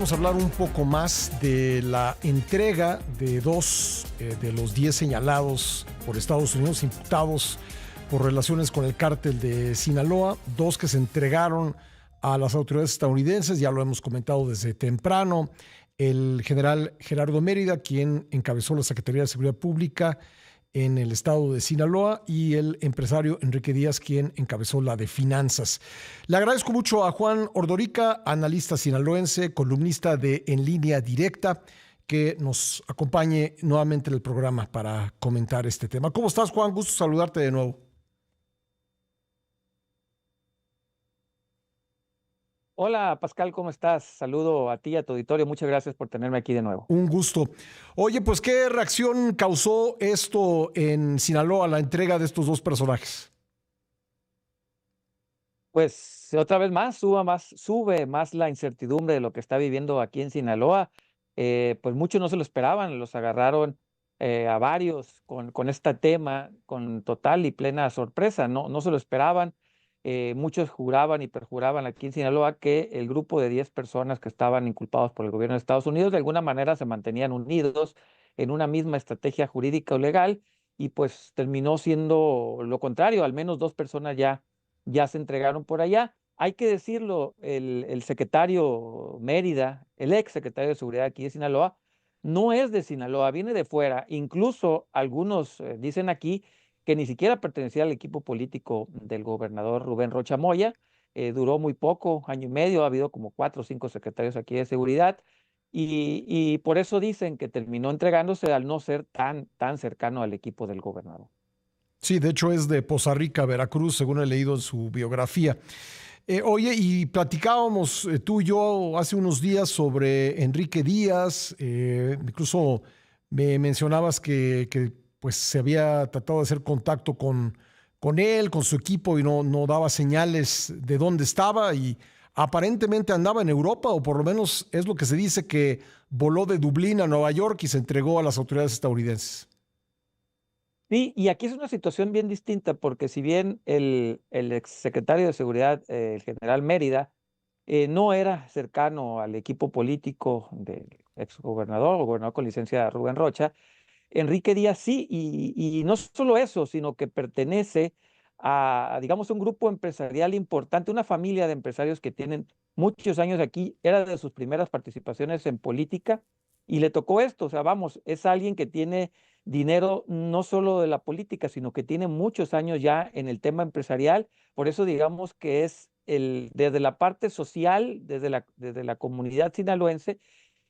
Vamos a hablar un poco más de la entrega de dos de los 10 señalados por Estados Unidos, imputados por relaciones con el cártel de Sinaloa, dos que se entregaron a las autoridades estadounidenses, ya lo hemos comentado desde temprano, el general Gerardo Mérida, quien encabezó la Secretaría de Seguridad Pública en el estado de Sinaloa, y el empresario Enrique Díaz, quien encabezó la de finanzas. Le agradezco mucho a Juan Ordorica, analista sinaloense, columnista de En Línea Directa, que nos acompañe nuevamente en el programa para comentar este tema. ¿Cómo estás, Juan? Gusto saludarte de nuevo. Hola Pascal, ¿cómo estás? Saludo a ti y a tu auditorio. Muchas gracias por tenerme aquí de nuevo. Un gusto. Oye, pues, ¿qué reacción causó esto en Sinaloa, la entrega de estos dos personajes? Pues otra vez más, sube más la incertidumbre de lo que está viviendo aquí en Sinaloa. Pues muchos no se lo esperaban, los agarraron a varios con este tema, con total y plena sorpresa. No se lo esperaban. Muchos juraban y perjuraban aquí en Sinaloa que el grupo de 10 personas que estaban inculpados por el gobierno de Estados Unidos de alguna manera se mantenían unidos en una misma estrategia jurídica o legal, y pues terminó siendo lo contrario. Al menos dos personas ya se entregaron por allá. Hay que decirlo, el secretario Mérida, el ex secretario de Seguridad aquí de Sinaloa, no es de Sinaloa, viene de fuera. Incluso algunos dicen aquí que ni siquiera pertenecía al equipo político del gobernador Rubén Rocha Moya. Duró muy poco, año y medio. Ha habido como 4 o 5 secretarios aquí de seguridad, y por eso dicen que terminó entregándose al no ser tan cercano al equipo del gobernador. Sí, de hecho es de Poza Rica, Veracruz, según he leído en su biografía. Oye, y platicábamos tú y yo hace unos días sobre Enrique Díaz, incluso me mencionabas que pues se había tratado de hacer contacto con él, con su equipo, y no daba señales de dónde estaba, y aparentemente andaba en Europa, o por lo menos es lo que se dice, que voló de Dublín a Nueva York y se entregó a las autoridades estadounidenses. Sí, y aquí es una situación bien distinta, porque si bien el exsecretario de Seguridad, el general Mérida, no era cercano al equipo político del exgobernador o gobernador con licencia Rubén Rocha, Enrique Díaz sí. Y no solo eso, sino que pertenece a, digamos, un grupo empresarial importante, una familia de empresarios que tienen muchos años aquí. Era de sus primeras participaciones en política y le tocó esto. O sea, vamos, es alguien que tiene dinero no solo de la política, sino que tiene muchos años ya en el tema empresarial. Por eso digamos que es desde la parte social, desde la comunidad sinaloense,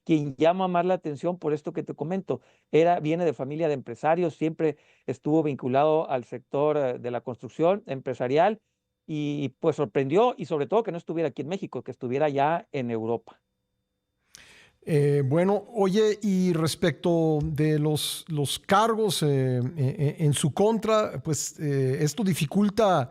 quien llama más la atención por esto que te comento. Viene de familia de empresarios, siempre estuvo vinculado al sector de la construcción empresarial, y pues sorprendió, y sobre todo que no estuviera aquí en México, que estuviera ya en Europa. Bueno, oye, y respecto de los cargos en su contra, pues esto dificulta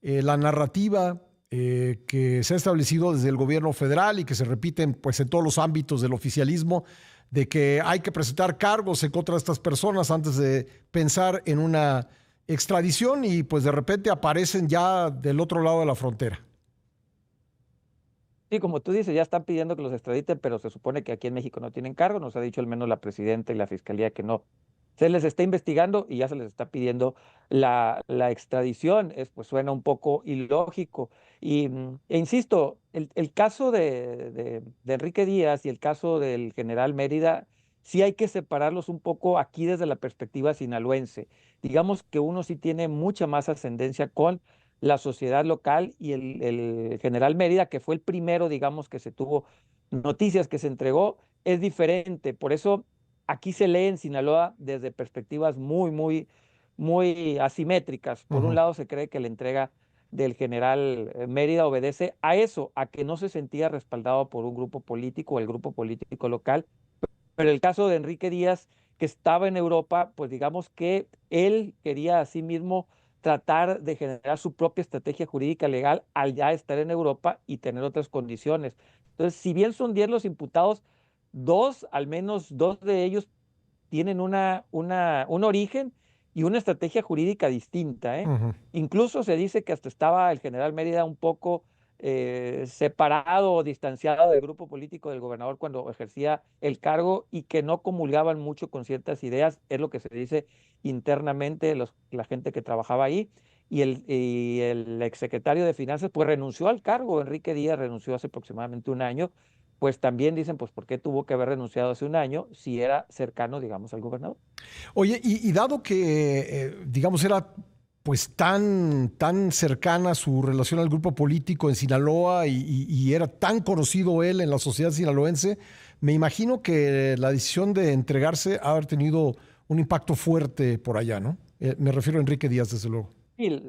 la narrativa que se ha establecido desde el gobierno federal y que se repiten pues en todos los ámbitos del oficialismo, de que hay que presentar cargos en contra de estas personas antes de pensar en una extradición, y pues de repente aparecen ya del otro lado de la frontera. Sí, como tú dices, ya están pidiendo que los extraditen, pero se supone que aquí en México no tienen cargo. Nos ha dicho al menos la presidenta y la fiscalía que no. Se les está investigando y ya se les está pidiendo la extradición. Pues suena un poco ilógico. E insisto, el caso de Enrique Díaz y el caso del general Mérida, sí hay que separarlos un poco aquí desde la perspectiva sinaloense. Digamos que uno sí tiene mucha más ascendencia con la sociedad local, y el general Mérida, que fue el primero, digamos, que se tuvo noticias, que se entregó, es diferente. Por eso aquí se lee en Sinaloa desde perspectivas muy asimétricas. Por un Ujú. lado, se cree que la entrega del general Mérida obedece a eso, a que no se sentía respaldado por un grupo político, el grupo político local. Pero el caso de Enrique Díaz, que estaba en Europa, pues digamos que él quería a sí mismo tratar de generar su propia estrategia jurídica legal al ya estar en Europa y tener otras condiciones. Entonces, si bien son 10 los imputados, al menos dos de ellos tienen un origen y una estrategia jurídica distinta, ¿eh? Ujú. Incluso se dice que hasta estaba el general Mérida un poco separado o distanciado del grupo político del gobernador cuando ejercía el cargo y que no comulgaban mucho con ciertas ideas, es lo que se dice internamente la gente que trabajaba ahí. Y el exsecretario de Finanzas pues renunció al cargo, Enrique Díaz renunció hace aproximadamente un año, pues también dicen, pues, ¿por qué tuvo que haber renunciado hace un año si era cercano, digamos, al gobernador? Oye, y dado que, digamos, era pues tan cercana su relación al grupo político en Sinaloa y era tan conocido él en la sociedad sinaloense, me imagino que la decisión de entregarse ha haber tenido un impacto fuerte por allá, ¿no? Me refiero a Enrique Díaz, desde luego. Y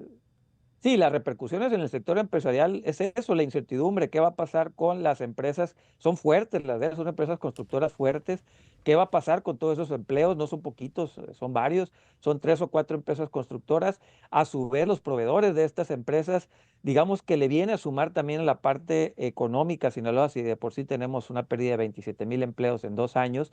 Sí, las repercusiones en el sector empresarial es eso, la incertidumbre, qué va a pasar con las empresas, son fuertes las de ellas, son empresas constructoras fuertes, qué va a pasar con todos esos empleos, no son poquitos, son varios, son 3 o 4 empresas constructoras, a su vez los proveedores de estas empresas, digamos que le viene a sumar también la parte económica, Sinaloa, si de por sí tenemos una pérdida de 27,000 empleos en 2 años,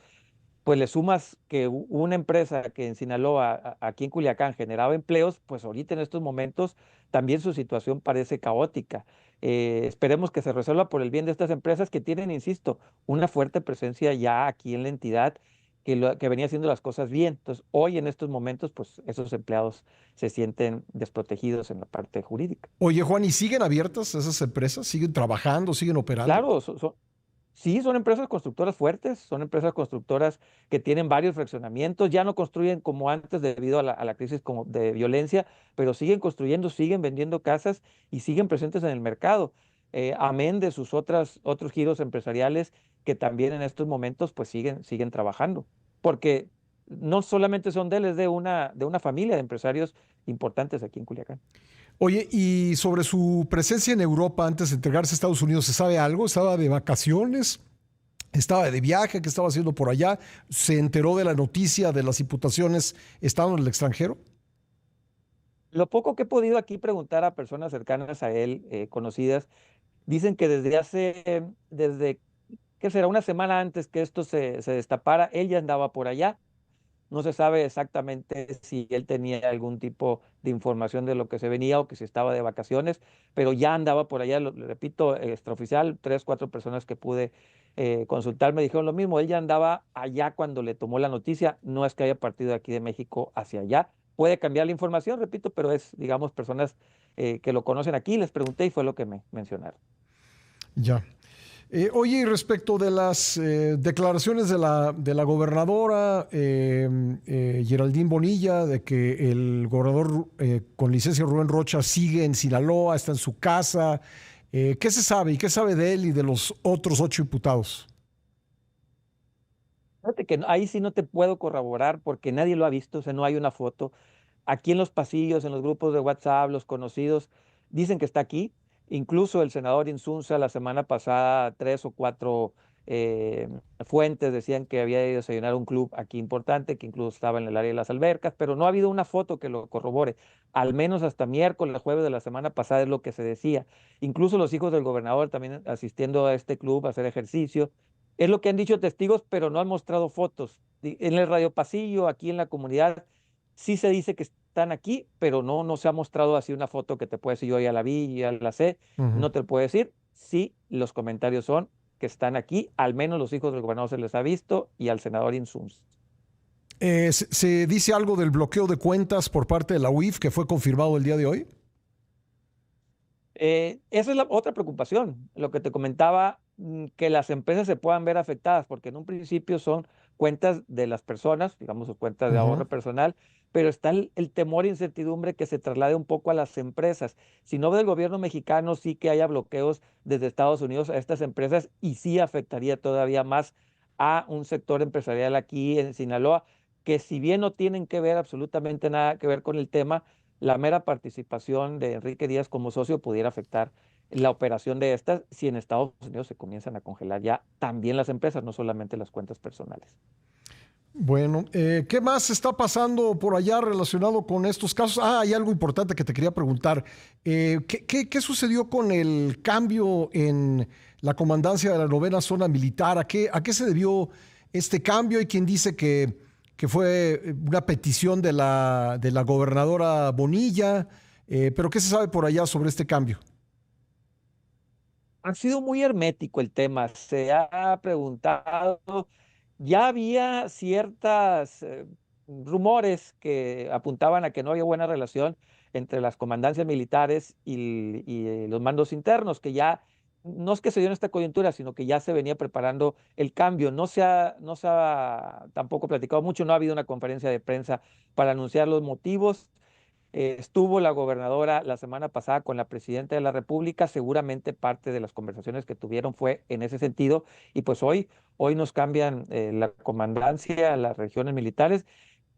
pues le sumas que una empresa que en Sinaloa, aquí en Culiacán, generaba empleos, pues ahorita en estos momentos también su situación parece caótica. Esperemos que se resuelva por el bien de estas empresas que tienen, insisto, una fuerte presencia ya aquí en la entidad que venía haciendo las cosas bien. Entonces, hoy en estos momentos, pues esos empleados se sienten desprotegidos en la parte jurídica. Oye, Juan, ¿y siguen abiertas esas empresas? ¿Siguen trabajando? ¿Siguen operando? Claro, sí, son empresas constructoras fuertes, son empresas constructoras que tienen varios fraccionamientos, ya no construyen como antes debido a la crisis como de violencia, pero siguen construyendo, siguen vendiendo casas y siguen presentes en el mercado, amén de sus otros giros empresariales que también en estos momentos pues siguen trabajando, porque no solamente son de él, es de una familia de empresarios importantes aquí en Culiacán. Oye, y sobre su presencia en Europa antes de entregarse a Estados Unidos, ¿se sabe algo? ¿Estaba de vacaciones? ¿Estaba de viaje? ¿Qué estaba haciendo por allá? ¿Se enteró de la noticia de las imputaciones estando en el extranjero? Lo poco que he podido aquí preguntar a personas cercanas a él, conocidas, dicen que desde, ¿qué será? Una semana antes que esto se destapara, él ya andaba por allá. No se sabe exactamente si él tenía algún tipo de información de lo que se venía o que si estaba de vacaciones, pero ya andaba por allá, le repito, extraoficial, 3, 4 personas que pude consultar me dijeron lo mismo, él ya andaba allá cuando le tomó la noticia, no es que haya partido de aquí de México hacia allá. Puede cambiar la información, repito, pero es, digamos, personas que lo conocen aquí, les pregunté y fue lo que me mencionaron. Ya. Oye, y respecto de las declaraciones de la gobernadora Geraldine Bonilla, de que el gobernador con licencia Rubén Rocha sigue en Sinaloa, está en su casa, ¿qué se sabe y qué sabe de él y de los otros 8 imputados? Fíjate que ahí sí no te puedo corroborar porque nadie lo ha visto, o sea, no hay una foto. Aquí en los pasillos, en los grupos de WhatsApp, los conocidos dicen que está aquí. Incluso el senador Insunza la semana pasada, 3 o 4 eh, fuentes decían que había ido a desayunar a un club aquí importante, que incluso estaba en el área de las albercas, pero no ha habido una foto que lo corrobore. Al menos hasta miércoles, jueves de la semana pasada es lo que se decía. Incluso los hijos del gobernador también asistiendo a este club a hacer ejercicio. Es lo que han dicho testigos, pero no han mostrado fotos. En el radio pasillo, aquí en la comunidad, sí se dice que están aquí, pero no se ha mostrado así una foto que te puede decir yo ya la vi, ya la sé, Ujú. no te lo puedo decir. Sí, los comentarios son que están aquí, al menos los hijos del gobernador se les ha visto y al senador Insums. ¿Se dice algo del bloqueo de cuentas por parte de la UIF que fue confirmado el día de hoy? Esa es la otra preocupación, lo que te comentaba, que las empresas se puedan ver afectadas, porque en un principio son cuentas de las personas, digamos, sus cuentas de Ujú. ahorro personal, pero está el temor e incertidumbre que se traslade un poco a las empresas. Si no del gobierno mexicano, sí que haya bloqueos desde Estados Unidos a estas empresas y sí afectaría todavía más a un sector empresarial aquí en Sinaloa, que si bien no tienen que ver absolutamente nada que ver con el tema, la mera participación de Enrique Díaz como socio pudiera afectar la operación de estas si en Estados Unidos se comienzan a congelar ya también las empresas, no solamente las cuentas personales. Bueno, ¿qué más está pasando por allá relacionado con estos casos? Ah, hay algo importante que te quería preguntar. ¿Qué sucedió con el cambio en la comandancia de la novena zona militar? ¿A qué se debió este cambio? Hay quien dice que fue una petición de la gobernadora Bonilla, pero ¿qué se sabe por allá sobre este cambio? Ha sido muy hermético el tema. Se ha preguntado, ya había ciertas rumores que apuntaban a que no había buena relación entre las comandancias militares y los mandos internos, que ya no es que se dio en esta coyuntura, sino que ya se venía preparando el cambio. No se ha tampoco platicado mucho, no ha habido una conferencia de prensa para anunciar los motivos. Estuvo la gobernadora la semana pasada con la presidenta de la República, seguramente parte de las conversaciones que tuvieron fue en ese sentido, y pues hoy nos cambian la comandancia, las regiones militares,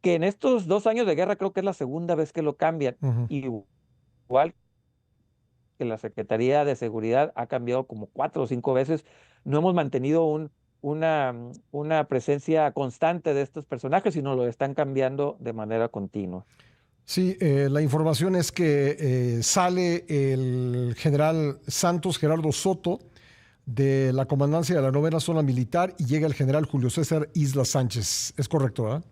que en estos 2 años de guerra creo que es la segunda vez que lo cambian, Ujú. igual que la Secretaría de Seguridad ha cambiado como 4 o 5 veces. No hemos mantenido una presencia constante de estos personajes, sino lo están cambiando de manera continua. Sí, la información es que sale el general Santos Gerardo Soto de la comandancia de la novena zona militar y llega el general Julio César Isla Sánchez. Es correcto, ¿verdad?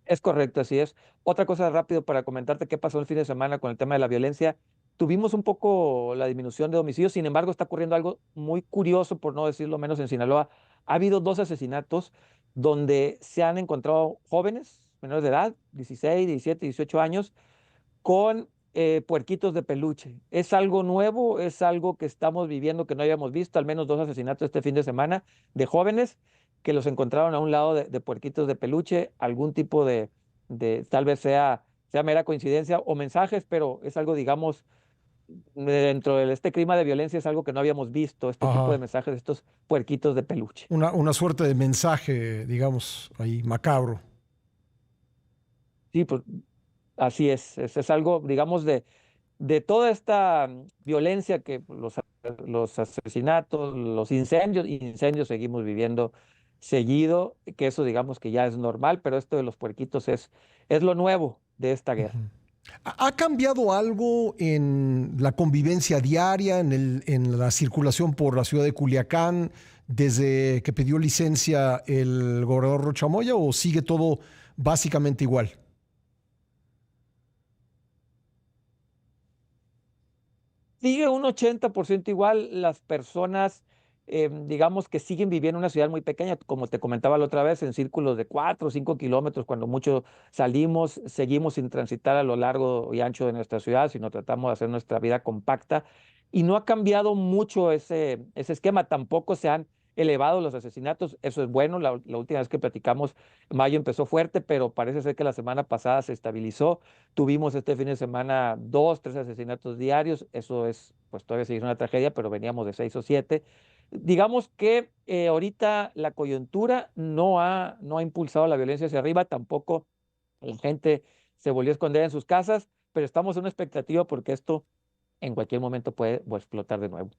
Es correcto, así es. Otra cosa rápido para comentarte qué pasó el fin de semana con el tema de la violencia. Tuvimos un poco la disminución de homicidios, sin embargo, está ocurriendo algo muy curioso, por no decirlo menos, en Sinaloa. Ha habido 2 asesinatos donde se han encontrado jóvenes menores de edad, 16, 17, 18 años, con puerquitos de peluche. Es algo nuevo, es algo que estamos viviendo que no habíamos visto, al menos 2 asesinatos este fin de semana de jóvenes que los encontraron a un lado de puerquitos de peluche, algún tipo tal vez sea mera coincidencia o mensajes, pero es algo, digamos, dentro de este clima de violencia es algo que no habíamos visto, este tipo de Ajá. mensajes, estos puerquitos de peluche. Una suerte de mensaje, digamos, ahí macabro. Sí, pues así es algo, digamos, de toda esta violencia que los asesinatos, los incendios seguimos viviendo seguido, que eso digamos que ya es normal, pero esto de los puerquitos es lo nuevo de esta guerra. Ujú. ¿Ha cambiado algo en la convivencia diaria, en la circulación por la ciudad de Culiacán, desde que pidió licencia el gobernador Rocha Moya, o sigue todo básicamente igual? Sigue un 80% igual las personas, digamos que siguen viviendo en una ciudad muy pequeña, como te comentaba la otra vez, en círculos de 4 o 5 kilómetros, cuando mucho salimos, seguimos sin transitar a lo largo y ancho de nuestra ciudad, sino tratamos de hacer nuestra vida compacta. Y no ha cambiado mucho ese esquema, tampoco se han elevado los asesinatos, eso es bueno, la última vez que platicamos, mayo empezó fuerte, pero parece ser que la semana pasada se estabilizó. Tuvimos este fin de semana 2, 3 asesinatos diarios. Eso es, pues todavía sigue una tragedia, pero veníamos de 6 o 7. Digamos que ahorita la coyuntura no ha impulsado la violencia hacia arriba, tampoco la gente se volvió a esconder en sus casas, pero estamos en una expectativa porque esto en cualquier momento puede explotar de nuevo.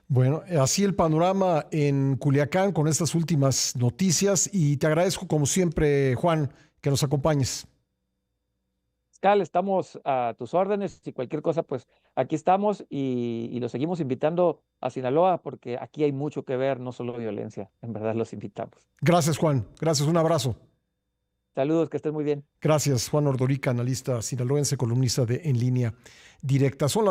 Bueno, así el panorama en Culiacán con estas últimas noticias y te agradezco como siempre, Juan, que nos acompañes. Cal, estamos a tus órdenes y cualquier cosa, pues aquí estamos y los seguimos invitando a Sinaloa porque aquí hay mucho que ver, no solo violencia. En verdad los invitamos. Gracias, Juan. Gracias, un abrazo. Saludos, que estén muy bien. Gracias, Juan Ordorica, analista sinaloense, columnista de En Línea Directa. Son